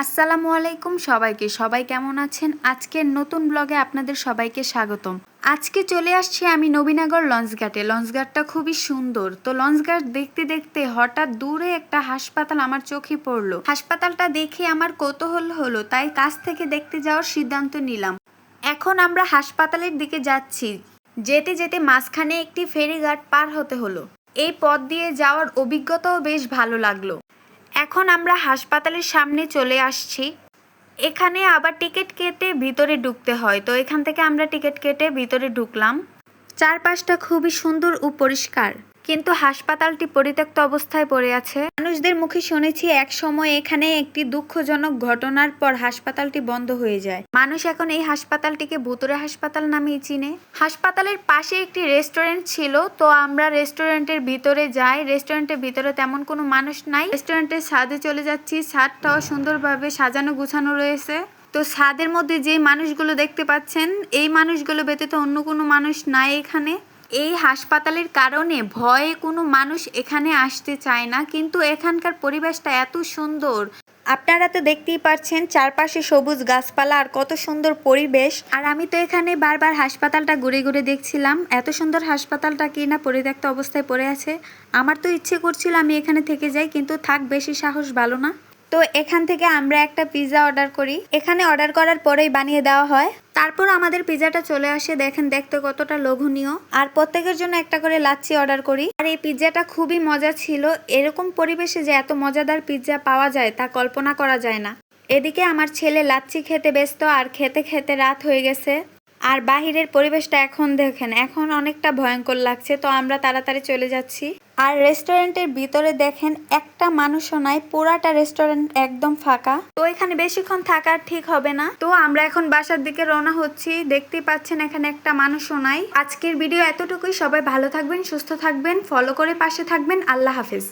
আসসালামু আলাইকুম সবাইকে। সবাই কেমন আছেন? আজকের নতুন ব্লগে আপনাদের সবাইকে স্বাগতম। আজকে চলে আসছি আমি নবীনগর লঞ্চঘাটে। লঞ্চঘাটটা খুবই সুন্দর। তো লঞ্চঘাট দেখতে দেখতে হঠাৎ দূরে একটা হাসপাতাল আমার চোখে পড়লো। হাসপাতালটা দেখে আমার কৌতূহল হলো, তাই কাছ থেকে দেখতে যাওয়ার সিদ্ধান্ত নিলাম। এখন আমরা হাসপাতালের দিকে যাচ্ছি। যেতে যেতে মাঝখানে একটি ফেরিঘাট পার হতে হলো। এই পথ দিয়ে যাওয়ার অভিজ্ঞতাও বেশ ভালো লাগলো। এখন আমরা হাসপাতালের সামনে চলে আসছি। এখানে আবার টিকিট কেটে ভিতরে ঢুকতে হয়, তো এখান থেকে আমরা টিকিট কেটে ভিতরে ঢুকলাম। চারপাশটা খুবই সুন্দর ও পরিষ্কার, কিন্তু হাসপাতালটি পরিত্যক্ত অবস্থায় পড়ে আছে। মানুষদের মুখে শুনেছি এক সময় এখানে একটি দুঃখজনক ঘটনার পর হাসপাতালটি বন্ধ হয়ে যায়। মানুষ এখন এই হাসপাতালটিকে ভুতুড়ে হাসপাতাল নামেই চিনে। হাসপাতালের পাশে একটি রেস্টুরেন্ট ছিল, তো আমরা রেস্টুরেন্টের ভিতরে যাই। রেস্টুরেন্টের ভিতরে তেমন কোনো মানুষ নাই। রেস্টুরেন্টের ছাদে চলে যাচ্ছি। ছাদটাও সুন্দরভাবে সাজানো গুছানো রয়েছে। তো ছাদের মধ্যে যে মানুষগুলো দেখতে পাচ্ছেন, এই মানুষগুলো ব্যতীত অন্য কোনো মানুষ নাই এখানে। এই হাসপাতালের কারণে ভয়ে কোনো মানুষ এখানে আসতে চায় না, কিন্তু এখানকার পরিবেশটা এত সুন্দর। আপনারা তো দেখতেই পাচ্ছেন চারপাশে সবুজ গাছপালা আর কত সুন্দর পরিবেশ। আর আমি তো এখানে বারবার হাসপাতালটা ঘুরে ঘুরে দেখছিলাম। এত সুন্দর হাসপাতালটা কি না পরিত্যক্ত অবস্থায় পড়ে আছে। আমার তো ইচ্ছে করছিল আমি এখানে থেকে যাই, কিন্তু থাক, বেশি সাহস ভালো না। তো এখান থেকে আমরা একটা পিৎজা অর্ডার করি। এখানে অর্ডার করার পরেই বানিয়ে দেওয়া হয়। তারপর আমাদের পিৎজাটা চলে আসে। দেখেন দেখতে কতটা লোভনীয়। আর প্রত্যেকের জন্য একটা করে লাচ্ছি অর্ডার করি। আর এই পিৎজাটা খুবই মজা ছিল। এরকম পরিবেশে যে এত মজাদার পিৎজা পাওয়া যায় তা কল্পনা করা যায় না। এদিকে আমার ছেলে লাচ্ছি খেতে ব্যস্ত, আর খেতে খেতে রাত হয়ে গেছে। আর বাহিরের পরিবেশটা এখন দেখেন, এখন অনেকটা ভয়ঙ্কর লাগছে। তো আমরা তাড়াতাড়ি চলে যাচ্ছি। আর রেস্টুরেন্টের ভিতরে দেখেন একটা মানুষও নাই, পুরাটা রেস্টুরেন্ট একদম ফাঁকা। তো এখানে বেশিক্ষণ থাকা ঠিক হবে না, তো আমরা এখন বাসার দিকে রওনা হচ্ছি। দেখতেই পাচ্ছেন এখানে একটা মানুষও নাই। আজকের ভিডিও এতটুকুই। সবাই ভালো থাকবেন, সুস্থ থাকবেন, ফলো করে পাশে থাকবেন। আল্লাহ হাফেজ।